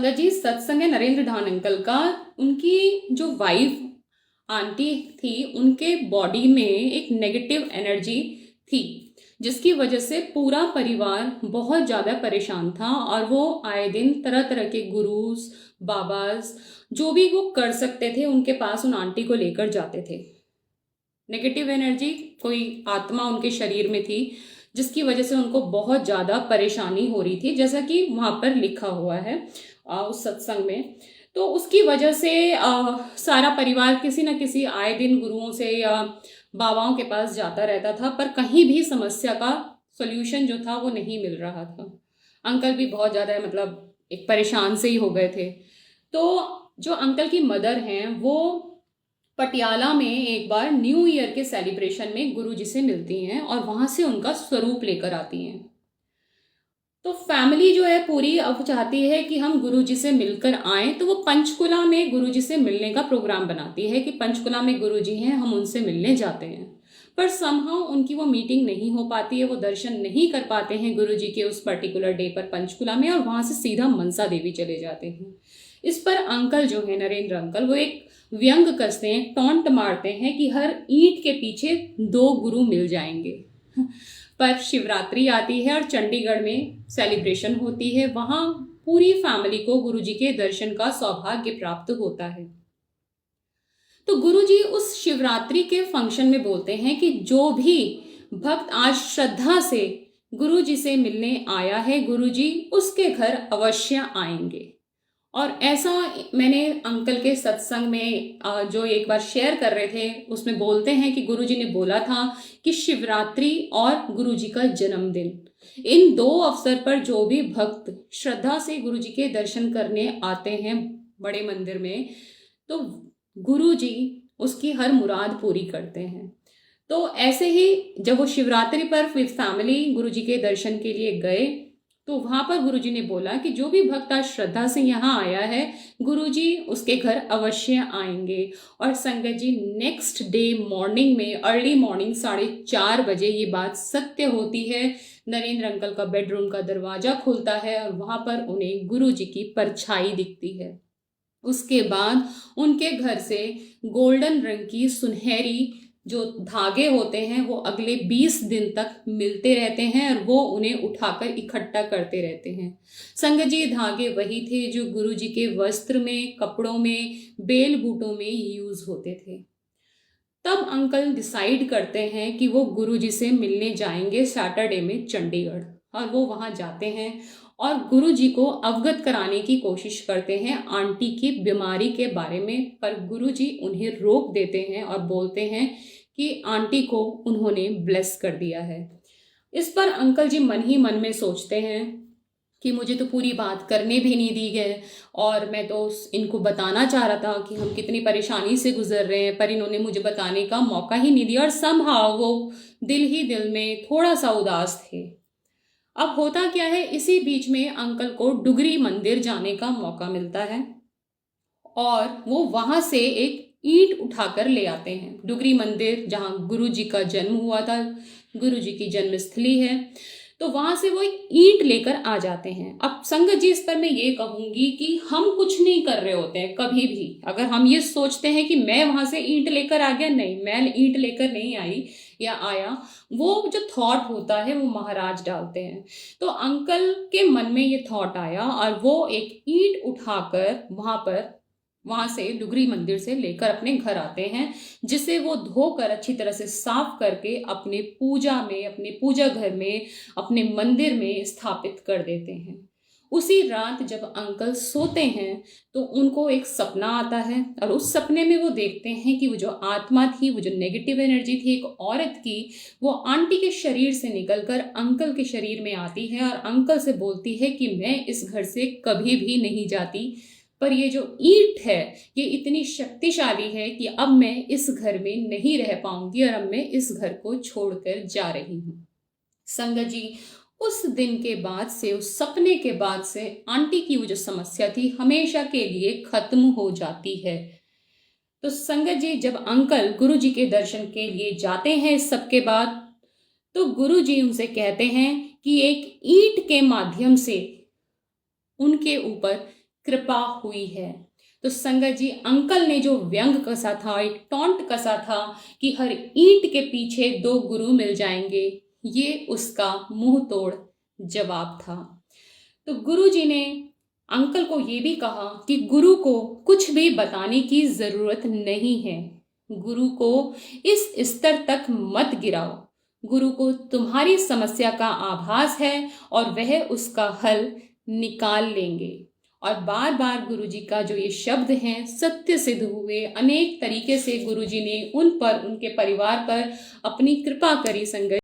संगत जी, सत्संग है नरेंद्र ढान अंकल का। उनकी जो वाइफ आंटी थी, उनके बॉडी में एक नेगेटिव एनर्जी थी, जिसकी वजह से पूरा परिवार बहुत ज़्यादा परेशान था। और वो आए दिन तरह तरह के गुरुज, बाबाज, जो भी वो कर सकते थे उनके पास उन आंटी को लेकर जाते थे। नेगेटिव एनर्जी, कोई आत्मा उनके शरीर में थी, जिसकी वजह से उनको बहुत ज़्यादा परेशानी हो रही थी, जैसा कि वहाँ पर लिखा हुआ है उस सत्संग में। तो उसकी वजह से सारा परिवार किसी न किसी आए दिन गुरुओं से या बाबाओं के पास जाता रहता था, पर कहीं भी समस्या का सोल्यूशन जो था वो नहीं मिल रहा था। अंकल भी बहुत ज़्यादा मतलब एक परेशान से ही हो गए थे। तो जो अंकल की मदर हैं, वो पटियाला में एक बार न्यू ईयर के सेलिब्रेशन में गुरुजी से मिलती हैं और वहां से उनका स्वरूप लेकर आती हैं। तो फैमिली जो है पूरी अब चाहती है कि हम गुरुजी से मिलकर आएं, तो वो पंचकुला में गुरुजी से मिलने का प्रोग्राम बनाती है कि पंचकुला में गुरुजी हैं, हम उनसे मिलने जाते हैं। पर समहाउ उनकी वो मीटिंग नहीं हो पाती है, वो दर्शन नहीं कर पाते हैं गुरुजी के उस पर्टिकुलर डे पर पंचकुला में, और वहां से सीधा मनसा देवी चले जाते हैं। इस पर अंकल जो है, नरेंद्र अंकल, वो एक व्यंग कसते हैं, टॉन्ट मारते हैं कि हर ईंट के पीछे दो गुरु मिल जाएंगे। पर शिवरात्रि आती है और चंडीगढ़ में सेलिब्रेशन होती है, वहां पूरी फैमिली को गुरुजी के दर्शन का सौभाग्य प्राप्त होता है। तो गुरुजी उस शिवरात्रि के फंक्शन में बोलते हैं कि जो भी भक्त आज श्रद्धा से गुरुजी से मिलने आया है, गुरुजी उसके घर अवश्य आएंगे। और ऐसा मैंने अंकल के सत्संग में जो एक बार शेयर कर रहे थे, उसमें बोलते हैं कि गुरुजी ने बोला था कि शिवरात्रि और गुरुजी का जन्मदिन, इन दो अवसर पर जो भी भक्त श्रद्धा से गुरुजी के दर्शन करने आते हैं बड़े मंदिर में, तो गुरुजी उसकी हर मुराद पूरी करते हैं। तो ऐसे ही जब वो शिवरात्रि पर विद फैमिली गुरुजी के दर्शन के लिए गए, तो वहां पर गुरुजी ने बोला कि जो भी भक्त आज श्रद्धा से यहाँ आया है, गुरुजी उसके घर अवश्य आएंगे। और संगत जी, नेक्स्ट डे मॉर्निंग में, अर्ली मॉर्निंग 4:30 बजे ये बात सत्य होती है। नरेंद्र अंकल का बेडरूम का दरवाजा खुलता है और वहां पर उन्हें गुरुजी की परछाई दिखती है। उसके बाद उनके घर से गोल्डन रंग की सुनहरी जो धागे होते हैं वो अगले 20 दिन तक मिलते रहते हैं और वो उन्हें उठाकर इकट्ठा करते रहते हैं। संगत जी, धागे वही थे जो गुरुजी के वस्त्र में, कपड़ों में, बेल बूटों में यूज होते थे। तब अंकल डिसाइड करते हैं कि वो गुरुजी से मिलने जाएंगे सैटरडे में चंडीगढ़, और वो वहां जाते हैं और गुरुजी को अवगत कराने की कोशिश करते हैं आंटी की बीमारी के बारे में। पर गुरुजी उन्हें रोक देते हैं और बोलते हैं कि आंटी को उन्होंने ब्लेस कर दिया है। इस पर अंकल जी मन ही मन में सोचते हैं कि मुझे तो पूरी बात करने भी नहीं दी गई, और मैं तो इनको बताना चाह रहा था कि हम कितनी परेशानी से गुजर रहे हैं, पर इन्होंने मुझे बताने का मौका ही नहीं दिया। और समहाउ वो दिल ही दिल में थोड़ा सा उदास थे। अब होता क्या है, इसी बीच में अंकल को डुगरी मंदिर जाने का मौका मिलता है और वो वहां से एक ईंट उठाकर ले आते हैं। डुगरी मंदिर जहां गुरुजी का जन्म हुआ था, गुरुजी की जन्मस्थली है, तो वहां से वो एक ईंट लेकर आ जाते हैं। अब संगत जी, इस पर मैं ये कहूंगी कि हम कुछ नहीं कर रहे होते हैं कभी भी। अगर हम ये सोचते हैं कि मैं वहां से ईंट लेकर आ गया, नहीं, मैं ईंट लेकर नहीं आई या आया, वो जो थॉट होता है वो महाराज डालते हैं। तो अंकल के मन में ये थॉट आया और वो एक ईंट उठाकर वहां से डुगरी मंदिर से लेकर अपने घर आते हैं, जिसे वो धोकर अच्छी तरह से साफ करके अपने पूजा में, अपने पूजा घर में, अपने मंदिर में स्थापित कर देते हैं। उसी रात जब अंकल सोते हैं तो उनको एक सपना आता है और उस सपने में वो देखते हैं कि वो जो आत्मा थी, वो जो नेगेटिव एनर्जी थी एक औरत की, वो आंटी के शरीर से निकलकर अंकल के शरीर में आती है और अंकल से बोलती है कि मैं इस घर से कभी भी नहीं जाती, पर ये जो ईंट है ये इतनी शक्तिशाली है कि अब मैं इस घर में नहीं रह पाऊंगी और अब मैं इस घर को छोड़कर जा रही हूँ। संगत जी, उस दिन के बाद से, उस सपने के बाद से आंटी की वो जो समस्या थी हमेशा के लिए खत्म हो जाती है। तो संगत जी, जब अंकल गुरुजी के दर्शन के लिए जाते हैं इस सब के बाद, तो गुरुजी उनसे कहते हैं कि एक ईंट के माध्यम से उनके ऊपर कृपा हुई है। तो संगत जी, अंकल ने जो व्यंग कसा था, एक टॉन्ट कसा था कि हर ईंट के पीछे दो गुरु मिल जाएंगे, ये उसका मुंह तोड़ जवाब था। तो गुरु जी ने अंकल को ये भी कहा कि गुरु को कुछ भी बताने की जरूरत नहीं है, गुरु को इस स्तर तक मत गिराओ, गुरु को तुम्हारी समस्या का आभास है और वह उसका हल निकाल लेंगे। और बार बार गुरुजी का जो ये शब्द हैं सत्य सिद्ध हुए। अनेक तरीके से गुरुजी ने उन पर, उनके परिवार पर अपनी कृपा करी संगत।